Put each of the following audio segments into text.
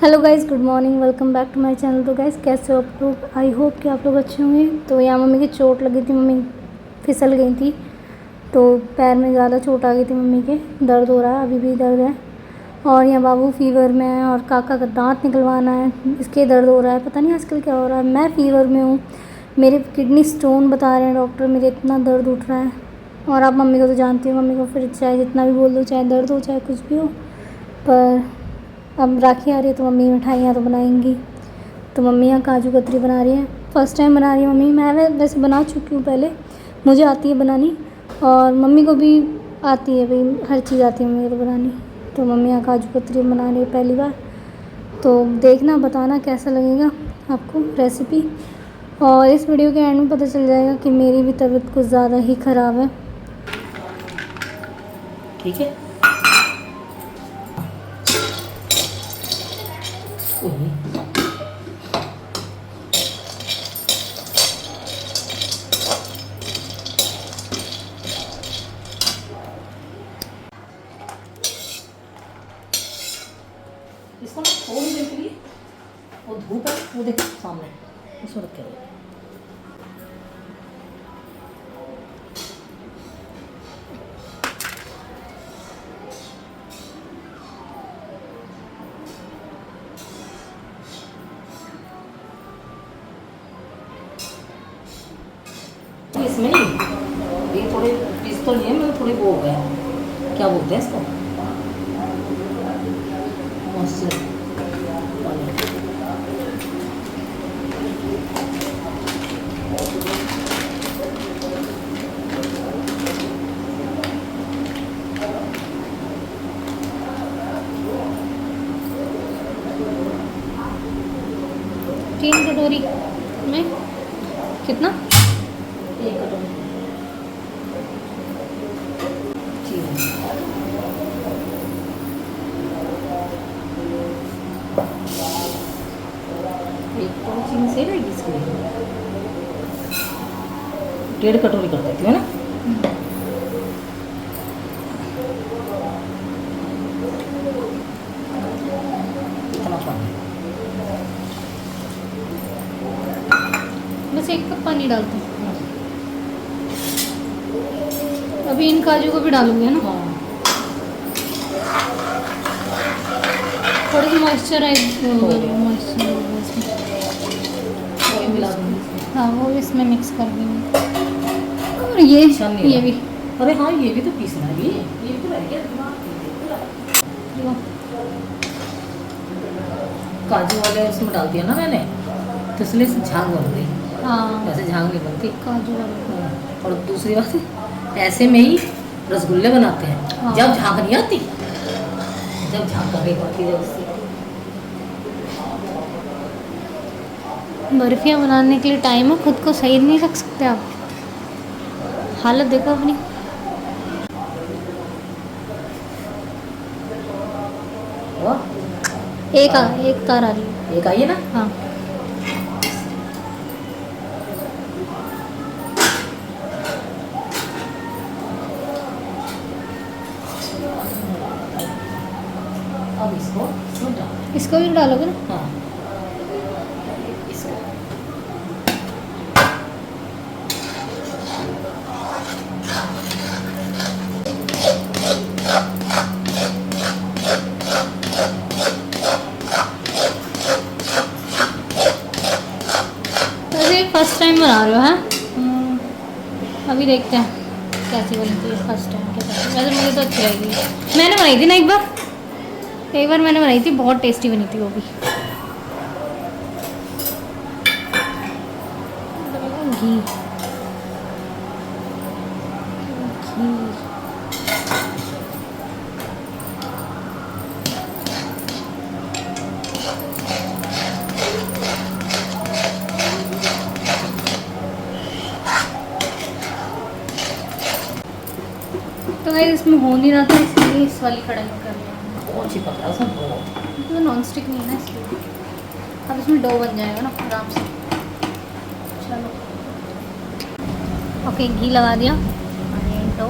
Hello guys, good morning. Welcome back to my channel. तो guys, कैसे हो आप लोग? आई होप कि आप लोग अच्छे होंगे। तो यहाँ मम्मी की चोट लगी थी, मम्मी फिसल गई थी तो पैर में ज़्यादा चोट आ गई थी मम्मी के। दर्द हो रहा है, अभी भी दर्द है। और यहाँ बाबू फीवर में है और काका का दांत निकलवाना है, इसके दर्द हो रहा है। पता नहीं आजकल क्या हो रहा है। मैं फ़ीवर में हूँ, मेरे किडनी स्टोन बता रहे हैं डॉक्टर, मेरे इतना दर्द उठ रहा है। और आप मम्मी को तो जानती हो, मम्मी को फिर चाहे जितना भी बोल दो, चाहे दर्द हो चाहे कुछ भी हो। पर अब राखी आ रही है तो मम्मी मिठाइयाँ तो बनाएंगी। तो मम्मी यहाँ काजू कतरी बना रही है, फ़र्स्ट टाइम बना रही है मम्मी। मैं वैसे बना चुकी हूँ पहले, मुझे आती है बनानी और मम्मी को भी आती है, भाई हर चीज़ आती है मम्मी को बनानी। तो मम्मी यहाँ काजू कतरी बना रही है पहली बार। तो देखना, बताना कैसा लगेगा आपको रेसिपी। और इस वीडियो के एंड में पता चल जाएगा कि मेरी भी तबीयत कुछ ज़्यादा ही ख़राब है। ठीक है। इसको ना थोड़ी देर के लिए, वो धूप है वो देख सामने, इसको रख के इसमें ये थोड़े पीस तो लिए मतलब थोड़े वो हो गए, क्या बोलते हैं इसको, मॉइस्चर वाले। 3 कटोरी में कितना? 1 कटोरी चीनी। एक कटोरी चीनी सही रहेगी इसके लिए। 1.5 कटोरी कर देती हूँ ना। इतना पानी, बस 1 कप पानी डालती हूँ। अभी इन काजू को भी डालूंगी ना, हाँ थोड़ी सी मॉइस्चराइज हो गया। मॉइस्चर। वही मिला दूँगी इसमें। हाँ, वो इसमें मिक्स कर देंगे। और ये छन्नी ये भी अरे हाँ ये भी तो पीसना है, ये भी तो रह गया दिमाग में। लो। काजू वाले उसमें डाल दिया ना मैंने, तो इसलिए से झाग बन गई, हाँ, वैसे झाग नहीं बनती। काजू वाला। और दूसरी बात, ऐसे में ही रसगुल्ले बनाते हैं। हाँ। जब झाग नहीं आती, जब झाग करनी पड़ती है, जब उससे बर्फियाँ बनाने के लिए टाइम है, खुद को सही नहीं रख सकते आप। हालत देखो अपनी। और एक तार आ रही है। एक आई है ना। हाँ, अब इसको डाल। इसको भी डालोगे ना? हाँ इसको वैसे फर्स्ट टाइम बना रहे हो? हैं अभी देखते हैं कैसी बनती है फर्स्ट टाइम के साथ। वैसे मुझे तो अच्छी लगेगी। मैंने बनाई थी ना एक बार मैंने बनाई थी, बहुत टेस्टी बनी थी वो भी। घी घी तो गाइस इसमें हो नहीं रहा था, इसलिए इस वाली कढ़ाई में कर लिया। बहुत चिपक रहा है उसमें बहुत। तो नॉन स्टिक नहीं है ना, इसलिए अब इसमें डो बन जाएगा ना आराम से। चलो ओके, घी लगा दिया और ये डो।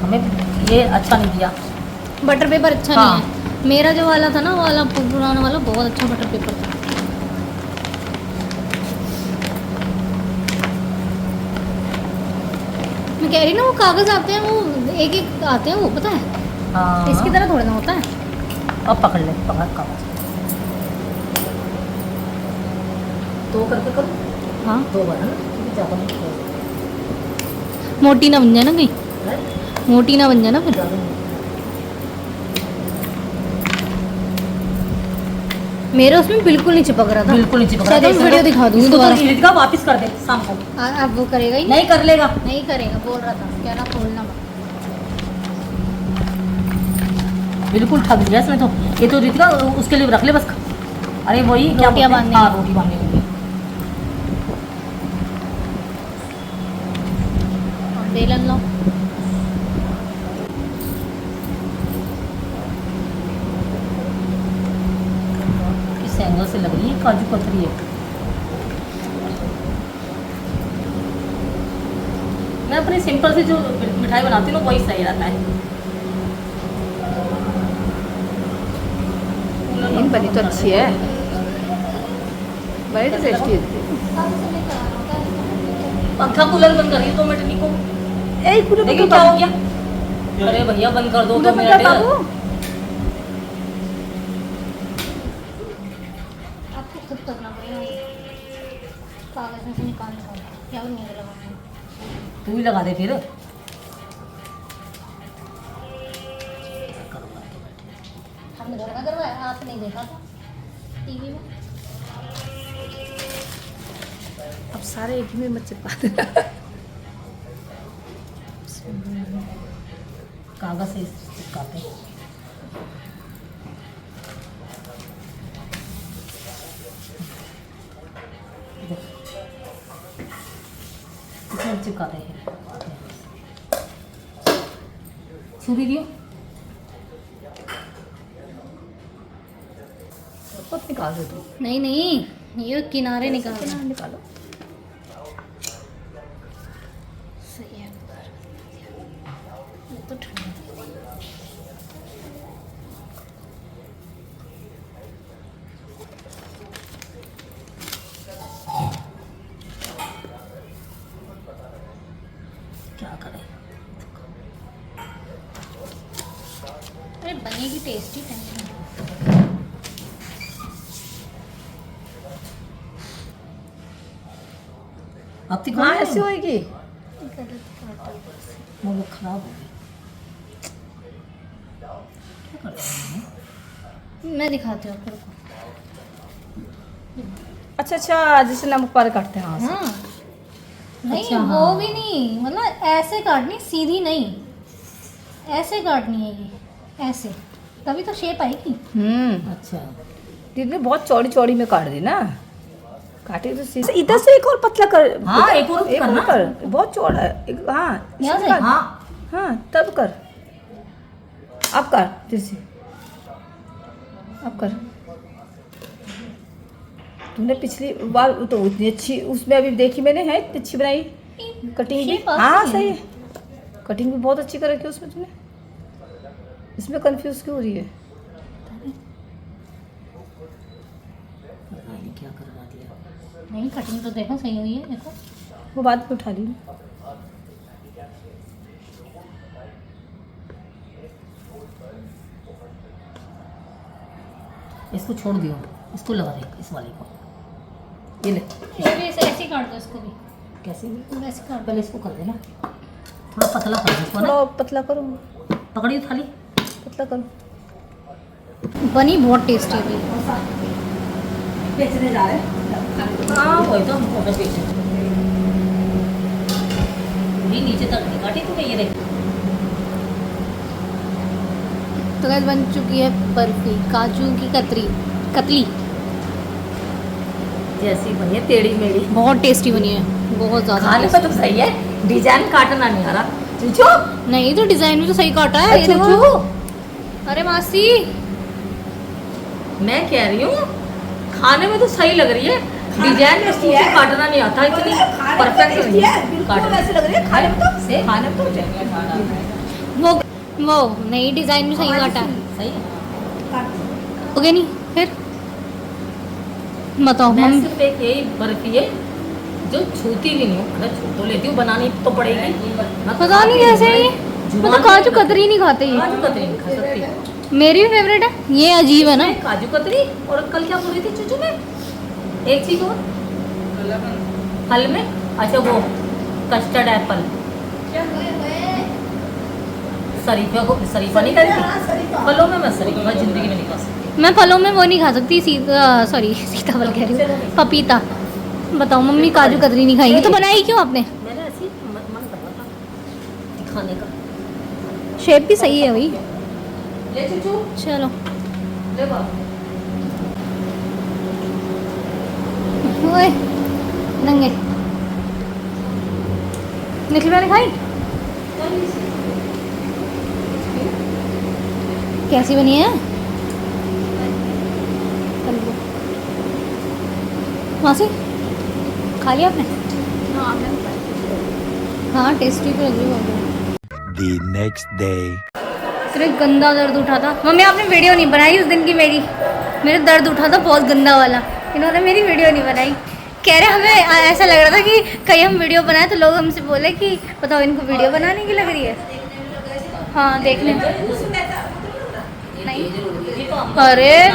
हमें ये अच्छा नहीं दिया। बटर पेपर अच्छा हाँ। नहीं है। मेरा जो वाला था ना, वो वाला पुराना वाला बहुत अच्छा बटर पेपर था। मैं कह रही ना, वो कागज़ आते हैं, वो एक एक आते हैं, वो पता है हाँ इसकी तरह थोड़ा ना होता है। अब पकड़ ले, पकड़ कागज तो करके करो। हाँ, 2 बार है ना, ज़्यादा नहीं करो। मोटी ना बन जाए ना कहीं, है? मोटी ना बन जाए ना फिर। ज़्यादा नहीं। मेरा उसमें बिल्कुल नहीं चिपक रहा था। बिल्कुल नहीं चिपक रहा। शायद मैं वीडियो दिखा दूँगी इसको तो दोबारा। रीतिका वापस कर दे शाम को। अब वो करेगा ही नहीं कर लेगा। नहीं करेगा, बोल रहा था कह रहा खोलना मत। बिल्कुल ठग दिया इसमें तो। ये तो रीतिका उसके लिए रख ले बस। अरे वही क्या रोटियां बोलते हैं? बांधने। हाँ, रोटी बांधने के लिए। और बेलन लो। किस एंगल से लग रही है काजू कतरी है। मैं अपनी सिंपल से जो मिठाई बनाती हूँ वही सही रहता है। नहीं बनी तो अच्छी है, बड़ी तो टेस्टी है। पंखा कूलर बंद करिए 2 मिनट निको। एक पूरे देखिए क्या हो गया। अरे भैया बंद कर दो 2 मिनट। बाबू आपको खुद करना पड़ेगा, कागज में से निकाल क्या नहीं लगाना। तू ही लगा दे फिर। हमने घर में करवाया, आपने नहीं देखा था टीवी में। अब सारे एक ही में मत चिपका देना। कागज से चिपकाते हैं। इसमें चिपकाते हैं। छुरी दियो। खुद निकाल दो तू। नहीं नहीं, ये किनारे निकालना। निकालो। सही है। ये तो ठंडा क्या करें। अरे बनेगी टेस्टी, टेंशन नहीं। अब तक हाँ ऐसी होएगी। वो खराब हो गई। क्या कर रहे हैं? मैं दिखाती हूँ आपको। अच्छा अच्छा, जैसे नमक पार काटते हैं। हाँ हाँ नहीं, अच्छा, वो हाँ। भी नहीं, मतलब ऐसे काटनी, सीधी नहीं, ऐसे काटनी है ये, ऐसे, तभी तो शेप आएगी। अच्छा दीदी बहुत चौड़ी चौड़ी में काट दी ना, काटे तो सीधे इधर से एक और पतला कर। हाँ, एक और करना। कर, बहुत चौड़ा है। हाँ यहाँ से? काट। हाँ हाँ तब कर, अब कर जैसे, अब कर। तुमने पिछली बार तो उतनी अच्छी उसमें अभी देखी मैंने, है इतनी अच्छी बनाई कटिंग भी। शेप आती हाँ है। सही है, कटिंग भी बहुत अच्छी कर रखी है उसमें तुमने। इसमें कंफ्यूज क्यों हो रही है? पता नहीं क्या करवा दिया। नहीं, कटिंग तो देखो सही हुई है, देखो। वो बाद में उठा ली। इसको छोड़ दियो, इसको लगा दे, इस वाले को। ये ले। ये भी ऐसे ही काट दो इसको भी, कैसे वैसे काट दो। पहले इसको कर देना, थोड़ा पतला कर दे इसको ना। थोड़ा पतला करो, पकड़ी थाली। पतला करो। बनी बहुत टेस्टी है। बेचने जा रहे हैं। हाँ वही तो हमको बस बेचना। पूरी नीचे तक नहीं काटी तूने, ये देख। तो गाइस बन चुकी है बर्फी, काजू की कतली। जैसी बनी है टेढ़ी मेढ़ी। बहुत टेस्टी बनी है, बहुत ज़्यादा। खाने में तो सही है, डिजाइन काटना नहीं आ रहा। चूचू नहीं तो डिजाइन में तो सही काटा है, ये देखो। चूचू अरे मासी, मैं कह रही हूँ खाने में तो सही लग रही है, डिजाइन में सूची काटना नहीं आता, इतनी परफेक्ट नहीं है। बिल्कुल ऐसे लग रही है खाने में तो। से खाने में तो वो नहीं, डिजाइन भी सही काटा है। सही है। हो गया नहीं फिर बताओ मैं हम। सिर्फ एक यही बर्फी है जो छूती भी नहीं हूँ, अगर छू तो लेती हूँ, बनानी तो पड़ेगी। मैं पता नहीं कैसे है ये, मैं तो काजू कतरी नहीं खाते ये। काजू कतरी नहीं खा सकती। मेरी भी फेवरेट है, ये अजीब है ना। इसमें काजू कतरी और कल क्या बोल रही थी चूचू में, एक चीज और फल में, अच्छा वो कस्टर्ड एप्पल। शरीफा नहीं करी फलों में, मैं शरीफा जिंदगी में नहीं खा सकती। मैं फलों में वो नहीं खा सकती, सॉरी सीताफल कह रही हूँ, पपीता। बताओ मम्मी काजू कतरी नहीं खाएगी तो बनाई क्यों आपने? मैंने ऐसे ही मन कर रहा था दिखाने का। शेप भी सही है भाई। ले चूचू चलो ले बाबू। ओए नंगे निखिल मैंने खाई कैसी बनी है? मासी खा लिया आपने? हाँ टेस्टी तो लग रही है। The next day. इतने गंदा दर्द उठा था मम्मी, आपने वीडियो नहीं बनाई उस दिन की मेरी। मेरे दर्द उठा था बहुत गंदा वाला, इन्होंने मेरी वीडियो नहीं बनाई। कह रहे हमें ऐसा लग रहा था कि कहीं हम वीडियो बनाए तो लोग हमसे बोले कि बताओ इनको वीडियो बनाने की लग रही है। हाँ देखने नहीं, अरे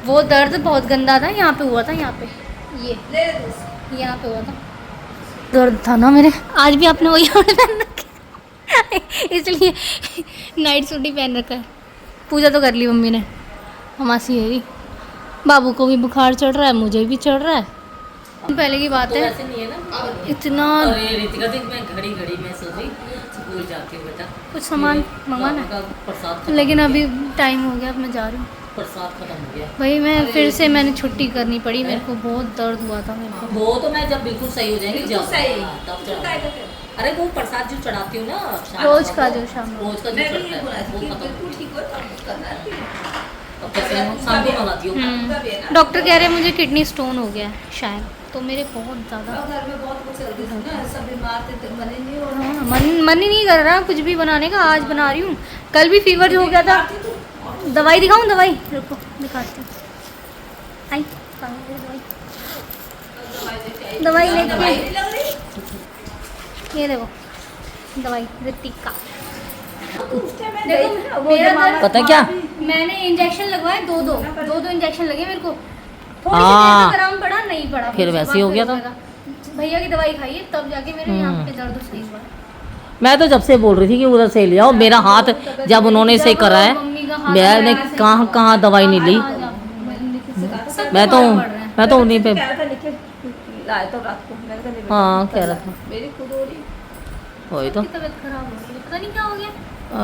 वो दर्द बहुत गंदा था, यहाँ पे हुआ था, यहाँ पे ये यहाँ पे हुआ था दर्द था ना मेरे। आज भी आपने वही कपड़े पहन रखे इसलिए नाइट सूट ही पहन रखा है। पूजा तो कर ली मम्मी ने। हमासी है भी, बाबू को भी बुखार चढ़ रहा है, मुझे भी चढ़ रहा है। पहले की बात तो है ऐसे नहीं है ना इतना। अरे रितिका देख, मैं घड़ी मैं सोची स्कूल जाती हूँ बेटा, कुछ सामान मंगाना का प्रसाद है खत्म, लेकिन अभी टाइम हो गया, अब मैं जा रही हूँ प्रसाद खत्म हो गया। भाई। मैं फिर से मैंने छुट्टी करनी पड़ी, मेरे को बहुत दर्द हुआ था मेरे को। वो तो मैं जब बिल्कुल सही हो जाएंगी जब सही। तब चढ़ाऊंगी। अरे वो प्रसाद जो चढ़ाती हूँ ना शाम रोज को, का जो शाम को। रोज का जो मैं भी चढ़ता ये बोला है था वो कि खत्म। बिल्कुल ठीक हो तब कुछ करना है। अब कैसे हम शाम को मंगाती हूँ। डॉक्टर कह रहे हैं मुझे किडनी स्टोन हो गया है शायद, तो मेरे बहुत ज़्यादा घर में बहुत कुछ चलती थी ना, सब बीमार थे तो मने नहीं हो रहा। हाँ, मन ही नहीं कर रहा कुछ भी बनाने का। आज बना रही हूँ, कल भी फीवर हो गया था। दवाई दिखाऊँ? दवाई रुको दिखाती हूँ। आई कहाँ है दवाई लेके, ये देखो दवाई ऋतिका। देखो मेरा दर्द, पता क्या मैंने इंजेक्शन लगवाए दो इंजेक्शन लगे मेरे को। थोड़ी हाँ। सी आराम पड़ा, नहीं पड़ा फिर वैसे ही हो गया था। भैया की दवाई खाइए तब जाके मेरे यहाँ पे दर्द सही हुआ। मैं तो जब से बोल रही थी कि उधर से ले आओ, मेरा हाथ जब उन्होंने से करा है मम्मी का हाथ मैंने कहाँ दवाई नहीं ली। मैं तो उन्हीं पे लाए तो रात को मैंने कहा नहीं हाँ कह रहा था मेरी खुद हो रही। वही तो तबीयत खराब हो गई, पता नहीं क्या हो गया। आ,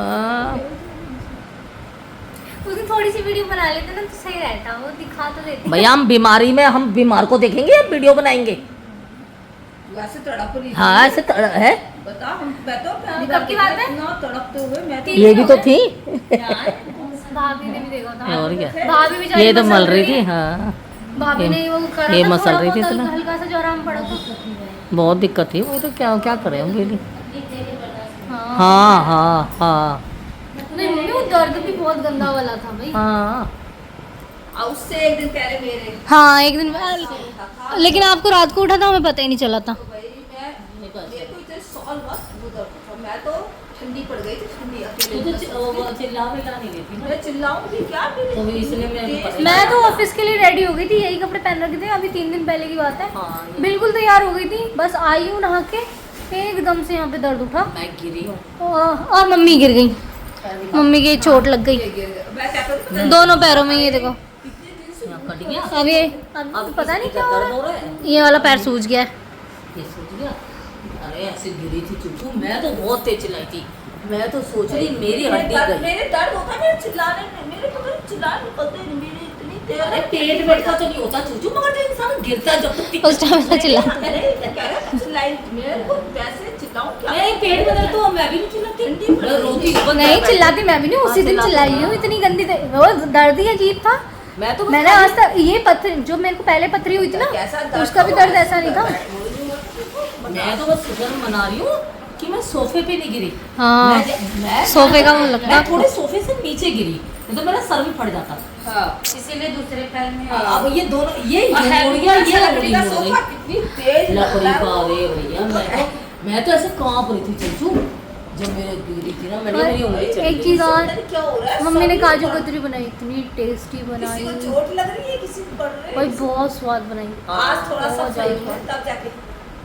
उसकी थोड़ी सी वीडियो बना लेते ना तो सही रहता, वो दिखा तो देते। भैया हम बीमारी में हम बीमार को देखेंगे या वीडियो बनाएंगे? वैसे तड़प रही हाँ ऐसे है। बता हम मैं तो कब की बात है? ना तड़पते हुए मैं तो ये भी तो थी भाभी ने भी देखा था। और क्या, भाभी भी ये तो मल रही थी। हाँ भाभी ने वो करा ये था, मसल थोड़ा रही थी बहुत इतना। हल्का सा जो आराम पड़ा था। बहुत दिक्कत थी, वो तो क्या क्या करें हम लिए। हाँ हाँ हाँ हाँ नहीं मम्मी, वो दर्द भी बहुत गंदा वाला था भाई। हाँ और उससे एक दिन पहले मेरे हाँ एक दिन लेकिन आपको रात को उठा था, हमें पता ही नहीं चला था। भाई मैं मेरे को इतने सॉल हुआ वो दर्द था। मैं तो ठंडी पड़ गई थी, ठंडी अकेले मैं चिल्लाऊंगी क्या मेरे मैं तो ऑफिस के लिए रेडी हो गई थी, यही कपड़े पहन रखे थे, अभी 3 दिन पहले की बात है। हाँ, बिल्कुल तैयार हो गई थी, बस आई हूँ नहा के, एकदम से यहाँ पे दर्द उठा मैं गिरी हूँ। और मम्मी गिर गई। मम्मी की चोट लग गई मैं क्या करूँ दोनों पैरों में। ये देखो यहाँ कट गया। अब ये अब पता नहीं क्या दर्द हो हो रहा रहा है। है, ये वाला पैर सूज गया है। ये सोच गया, अरे ऐसे गिरी थी चुपू, मैं तो बहुत तेज चिल्लाई थी। मैं तो सोच रही मेरी हड्डी गई। मेरे दर्द होता है, मेरे चिल्लाने में मेरे तो मेरे चिल्लाने निकलते नहीं, मेरी इतनी देर अरे पेट वेट का तो नहीं होता चूचू, मगर जो इंसान गिरता है जब तक उस टाइम ऐसा चिल्लाता है। अरे कह रहा है चिल्लाई मेरे को वैसे चिल्लाऊं क्या? नहीं पेट में दर्द तो मैं भी नहीं चिल्लाती, मैं रोती हूँ। नहीं चिल्लाती मैं भी नहीं, उसी दिन चिल्लाई हूँ, इतनी गंदी वो दर्द ही अजीब था। मैं तो मैंने आज तक ये पत्थर जो मेरे को पहले पथरी हुई थी ना, कैसा दर्द उसका भी दर्द ऐसा नहीं था। मैं तो बस शुक्र मना रही हूँ कि मैं सोफे पे नहीं गिरी। हाँ, मैं सोफे का वो लगता मैं है। थोड़े सोफे से नीचे गिरी, नहीं तो मेरा सर भी फट जाता। हाँ, इसीलिए दूसरे पैर में अब ये दोनों ये और मुड़ हैवी गया, का ये लकड़ी का मुड़ गई। सोफा कितनी तेज लकड़ी लगता है का वो। अरे भैया, मैं तो ऐसे कांप रही थी चंचू जब मेरे गिरी थी ना, मैंने मेरी उंगली चली एक गई। चीज और, क्या हो रहा है? मम्मी ने सभी काजू को- कतरी बनाई, इतनी टेस्टी बनाई किसी को चोट लग रही है, किसी को पड़ रही है। भाई, बहुत स्वाद बनाई। आज थोड़ा सा बहुत सही ज्यादा। है, तब जाके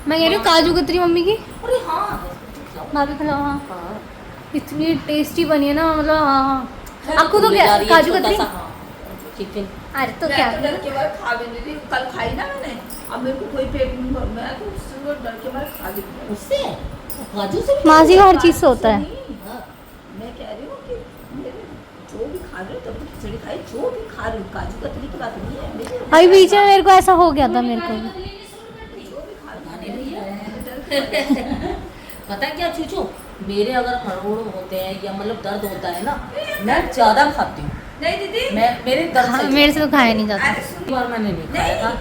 मैं कह रही हूँ काजू कतरी मम्मी की अरे हाँ भाभी खिलाओ। हाँ, हाँ। इतनी टेस्टी बनी है ना, मतलब हाँ हाँ। खैर, आपको तो ले क्या जा रही है काजू छोटा कतरी? सा, हाँ, चिकन। अरे तो मैं क्या, तो डर के मारे खा भी नहीं रही, कल खाई ना मैंने, अब मेरे को कोई पेट नहीं भर, मैं तो उससे डर के मारे खा भी नहीं। उससे काजू से भी माजी का हर चीज से होता है। हाँ, मैं कह रही हूँ कि मेरे जो भी खा रहे हो, तब भी खिचड़ी खाई, जो भी खा रहे हो, काजू कतली की बात नहीं है मेरे, अभी बीच में मेरे को ऐसा हो गया था, मेरे को भी। जो भी खा रहे हो, पता है क्या चूचू, मेरे अगर मरोड़ होते हैं या मतलब दर्द होता है ना, मैं ज्यादा खाती हूँ। नहीं दीदी, मैं मेरे दर्द हाँ, से मेरे से तो खाया नहीं जाता। अरे सुनो, एक बार मैंने नहीं खाया था,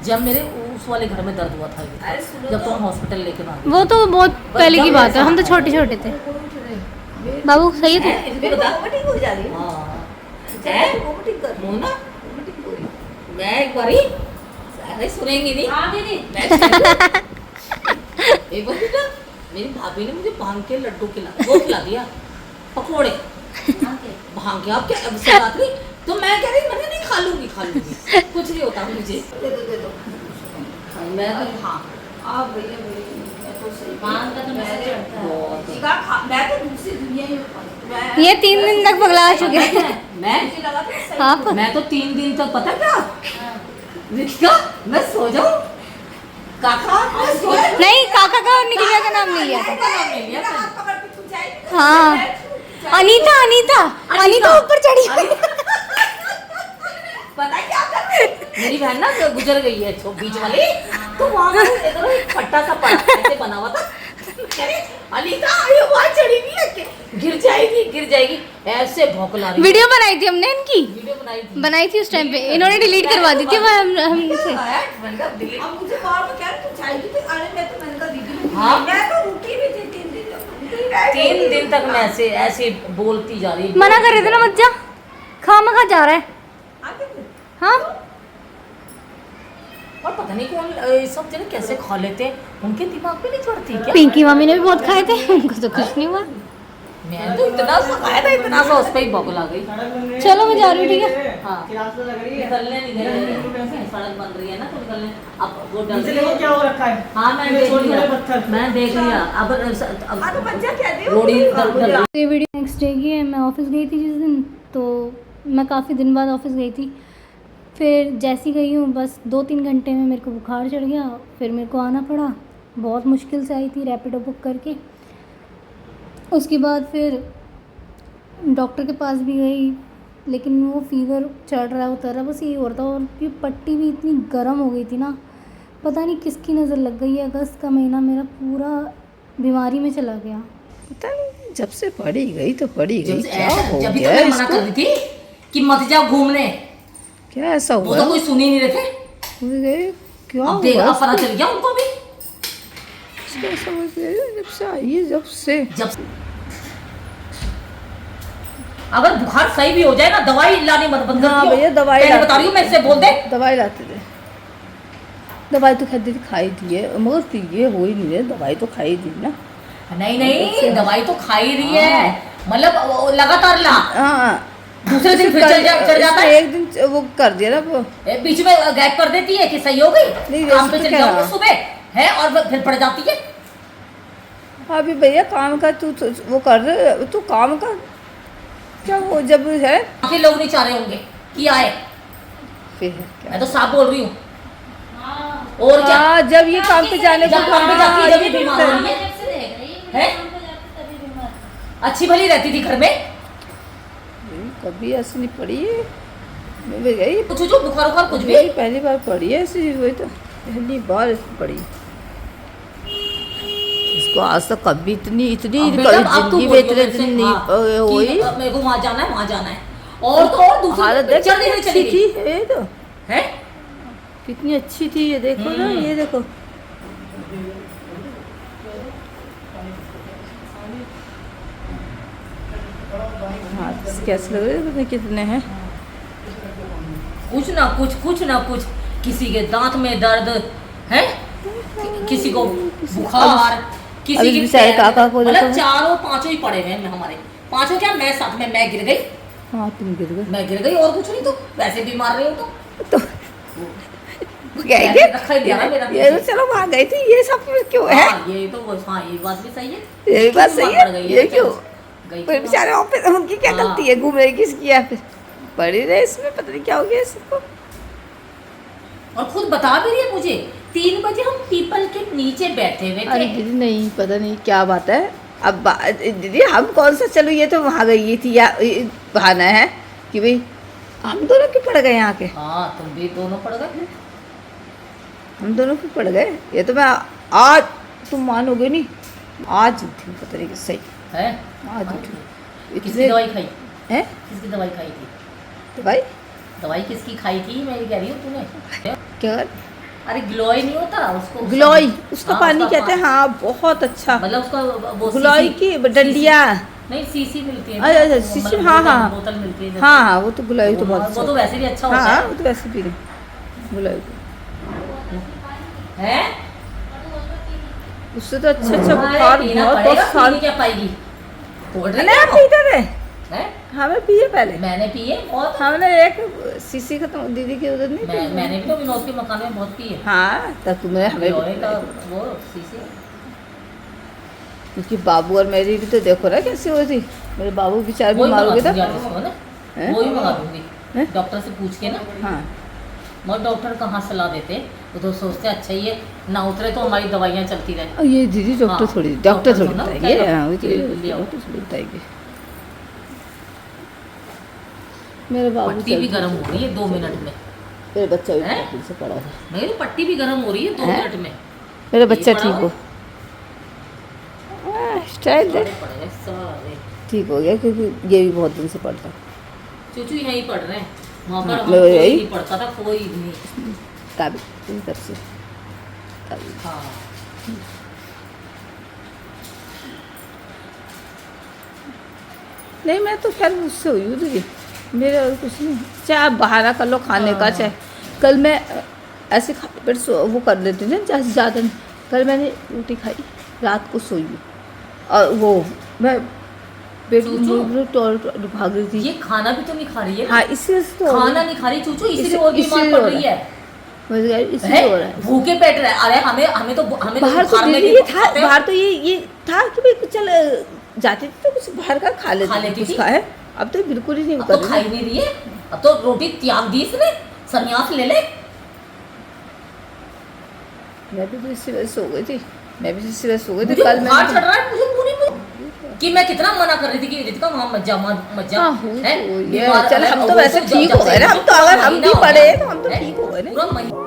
जब मेरे उस वाले घर में दर्द हुआ था, अरे सुनो जब तो। तुम हॉस्पिटल लेके ना गई। वो तो बहुत पहले की बात है, हम तो छोटे छोटे थे। बाबू सही है तू? इसको बता। वोमिटिंग हो जा रही है। हाँ है वोमिटिंग कर रही है। मोना, वोमिटिंग हो रही है। मैं एक बारी अरे सुनेंगी नहीं। हाँ दीदी, एक बार ना मेरी भाभी ने मुझे भांग के लड्डू वो खिला दिया, पकोड़े भांग के। आप क्या अब से बात नहीं, तो मैं कह रही मैंने नहीं खा लूंगी कुछ नहीं होता मुझे। दे दो दे दो। मैं तो हाँ आप भैया भैया, मैं तो सही भांग का तो मैं नशा चढ़ता है। मैं तो दूसरी दुनिया में फंस मैं ये 3 दिन तक पगला चुके हैं। मैं मुझे लगा था सही आप मैं तो 3 दिन तक पता क्या रितिका, मैं सो जाऊं काका मैं सो नहीं, काका का और निकिता का नाम नहीं लिया था। नाम ले लिया मेरा था। हाथ पकड़ के तू जाएगी ना, हाँ। मैं छूट जाएगी। अनीता अनीता अनीता ऊपर चढ़ी। पता है क्या कर रही है? मेरी बहन ना जो गुजर गई है बीच वाली, तो वहाँ पर एक फट्टा सा पड़ा ऐसे बना हुआ था। अरे अनीता ये वहाँ चढ़ी नहीं है, गिर जाएगी ऐसे भौंकला रही। वीडियो बनाई थी हमने इनकी, वीडियो बनाई थी उस टाइम पे, इन्होंने डिलीट करवा दी थी। वो हमसे अब मुझे बार बार कह रही तू जाएगी तो अरे मैं तो मैंने कहा दीदी हाँ। मैं तो रुकी भी थी 3 दिन तक। 3 दिन तक मैं ऐसे बोलती जा रही। मना कर रहे थे ना, मत जा, खामखा जा रहा है। आगे फिर हाँ, और पता नहीं कौन सब जने कैसे खा लेते हैं, उनके दिमाग में नहीं चढ़ती क्या? पिंकी मामी ने भी बहुत खाए थे, उनको तो कुछ नहीं हुआ। मैं तो इतना सा खाया था, इतना सा उस पे ही बौखला गई। चलो मैं जा रही हूँ, ठीक है। हाँ निकलने सड़क बन रही है ना, तो निकलने अब वो डर नीचे देखो क्या हो रखा है। हाँ मैं देख छोटे लिया, छोटे पत्थर। मैं देख लिया। अब हाँ तो बच्चा क्या दे रोड़ी ये वीडियो नेक्स्ट डे की है। मैं ऑफिस गई थी जिस दिन, तो मैं काफ़ी दिन बाद ऑफिस गई थी। फिर जैसी गई हूँ बस 2-3 घंटे में मेरे को बुखार चढ़ गया, फिर मेरे को आना पड़ा। बहुत मुश्किल से आई थी रैपिडो बुक करके। उसके बाद फिर डॉक्टर के पास भी गई, लेकिन वो फीवर चढ़ रहा उतर रहा, बस यही हो रहा था। और ये पट्टी भी इतनी गर्म हो गई थी ना, पता नहीं किसकी नज़र लग गई है। अगस्त का महीना मेरा पूरा बीमारी में चला गया। पता नहीं जब से पड़ी गई तो पड़ी गई, क्या हो जब भी तो गया मैं मना इसको? कर रही थी कि मत जाओ घूमने, क्या ऐसा वो हुआ? तो कोई सुन ही नहीं रहे थे। ये क्या अब देखा हुआ? पता चल गया उनको भी। इसको समझ गई जब से आई है, जब से जब अगर बुखार सही भी हो जाए ना, दवाई लानी मत बंद कर हाँ दियो। भैया, दवाई पहले लाती बता रही हूँ, मैं इससे बोल दे। दवाई लाते थे। दवाई तो खाई थी, खाई थी है, मगर ये हो ही नहीं रही, दवाई तो खाई थी ना। नहीं दवाई तो खा ही रही है, मतलब लगातार ला। हाँ, दूसरे दिन फिर चल जाता है। एक दिन वो कर दिया ना वो। बीच में गैप कर देती है कि सही हो गई, नहीं, काम वैसे पे तो चल क्या जाऊंगी है? सुबह है और फिर पड़ जाती है। अभी भैया काम का तू वो कर रहे, तू काम का क्या वो जब है बाकी लोग नहीं चाह रहे होंगे कि आए, फिर क्या? मैं तो साफ बोल रही हूँ। और क्या, हाँ, जब ये काम पे जाने जब काम पे जाती है, जब ये बीमार हो रही है, अच्छी भली रहती थी घर में। कभी ऐसी नहीं पड़ी है। मैं भी गई कुछ जो बुखार उखार कुछ भी मेरी पहली बार पड़ी है ऐसी, वही तो पहली बार ऐसी पड़ी। इसको आज तक कभी इतनी इतनी अब बेटा, अब तू जिंदगी में बोलियो इतने मेरे से, दिन नहीं हाँ, हुई। कि मेरे को वहाँ जाना है और तो और दूसरी हालत देख पिक्चर कितनी देखने अच्छी चली थी, गई ये तो है। कितनी अच्छी थी, ये देखो ना, ये देखो। हाँ कैसे लग रहे हैं, कितने हैं? कुछ ना कुछ किसी के दांत में दर्द है, किसी को बुखार, किसी अभी के बेचारे पैर में- काका को मतलब देखो। चारों पांचों ही पड़े हुए हैं हमारे, पांचों क्या, मैं साथ में, मैं गिर गई, हाँ तुम गिर गए मैं गिर गई और कुछ नहीं, तो वैसे भी मार रही हूँ तो मैंने रखा ही दिया ना मेरा ये तो चलो वहाँ गई थी, ये सब क्यों है? हाँ ये तो हाँ ये बात भी सही है, ये भी बात सही है, ये तो क्यों? गई फिर थी बेचारे ऑफिस, उनकी क्या हाँ। गलती है, घूम रही किसकी है? फिर पड़ी रहे इसमें, पता नहीं क्या हो गया सबको। और खुद बता भी रही है मुझे, 3 बजे हम पीपल के नीचे बैठे हुए अरे थे। दीदी नहीं, पता नहीं क्या बात है। अब दीदी हम कौन सा, चलो ये तो वहाँ गई थी, या ये बहाना है कि भाई हम दोनों क्यों पड़ गए यहाँ के? हाँ तुम भी दोनों पड़ गए। हम दोनों क्यों पड़ गए? ये तो मैं आज, तुम मानोगे नहीं, आज उठी पता नहीं कि सही, है आज उठी। किसकी दवाई खाई, है किसकी दवाई खाई थी, तो भाई दवाई किसकी खाई थी, मैं ये कह रही हूँ तूने। क्या? अरे ग्लोई नहीं होता उसको, ग्लोई, उसका हाँ, पानी उसका कहते हैं, हाँ बहुत अच्छा। मतलब उसका वो ग्लोई सीसी- की डंडिया, नहीं सीसी मिलती है, अच्छा, अच्छा, सीसी, मतलब हाँ, बोतल- हाँ। बोतल मिलती है जैसे। हाँ हाँ वो तो गुलाई तो बहुत वो अच्छा, तो वैसे भी अच्छा होता हाँ है वो तो वैसे पी रही गुलाई, है। उससे तो अच्छा अच्छा अरे बुखार पीना बहुत पड़ेगा, बहुत साल। पीनी क्या पाएगी, तोड़ रही नहीं है आप वो? पीते थे, हैं? हमें पिए पहले, मैंने पिए बहुत, हमने एक सीसी खत्म, दीदी के उधर नहीं पी। मैंने भी तो विनोद के मकान में बहुत पिए। हाँ तब तुमने हमें लोहे का भी- वो सीसी। क्योंकि बाबू और मेरी भी तो देखो ना कैसी हुई थी, मेरे बाबू बेचारे वही बीमार हो मंगा गए दूंगी था। आज इसको ना, हैं? वही मंगा दूंगी हैं? डॉक्टर से पूछ के ना। हाँ मगर डॉक्टर कहाँ सलाह देते, वो तो सोचते अच्छा ही है ना उतरे तो हमारी दवाइयाँ चलती रहे। और ये दीदी डॉक्टर हाँ, थोड़ी, डॉक्टर डॉक्टर थोड़ी तो ना, बताएंगे, क्या हाँ वो ले आओ। डॉक्टर थोड़ी बताएंगे। मेरे बाबू पट्टी भी चल- गर्म हो रही है 2 मिनट में, मेरे बच्चा भी हैं? पट्टी से पड़ा था, मेरी पट्टी भी गर्म हो रही है 2 हैं? मिनट में। मेरा बच्चा पड़ा ठीक हो? हो, स्टाइल दे, सारे पड़े हैं सारे। ठीक हो गया, क्योंकि ये भी बहुत दिन से पड़ता। चूचू यहीं पढ़ रहे हैं, वहाँ पर हाँ, हम लो कोई यही। नहीं पढ़ता था, कोई नहीं। ताबीज इस तरफ से ताबीज। हाँ नहीं मैं तो खैर उससे हुई हूँ दीदी, मेरे और कुछ नहीं, चाहे आप बहाना कर लो खाने का, चाहे कल मैं ऐसे खा पेट वो कर लेती थी ना ज़्यादा नहीं। कल मैंने रोटी खाई, रात को सोई हूँ, और वो मैं पेट चूचू? भाग रही थी। ये खाना भी तो नहीं खा रही है ना? हाँ इसी वजह से तो हो खाना रहा है। नहीं खा रही चूचू, इसीलिए इसी- और बीमार इसीलिए पड़ हो रही रहा है। मुझे लगा इसलिए हो रहा है। भूखे पेट रहे, अरे हमें तो हमें बाहर तो बुखार में दीदी भी ये था, खाते हैं। बाहर तो ये था कि भाई चल जाती थी तो कुछ बाहर का खा लेती लेती कुछ थी। खाए, अब तो बिल्कुल ही नहीं अब कर तो खा ही नहीं रही है, अब तो रोटी त्याग दी इसने, संन्यास ले ले। मैं भी तो इसी वजह से हो गई थी, मैं भी इसी वजह से हो गई थी। मुझे कल बुखार चढ़ मैं रहा है मुझे पूरी कि मैं कितना मना कर रही थी कि रितिका वहाँ मत जा, मत जा। हाँ, हो हैं? तो ये बीमार- चल हम तो वो वैसे जब- ठीक जब हो से गए ना, हम तो अगर हम महीना भी हो पड़े गया, तो हम तो हैं? ठीक हो गए ना। पूरा महीना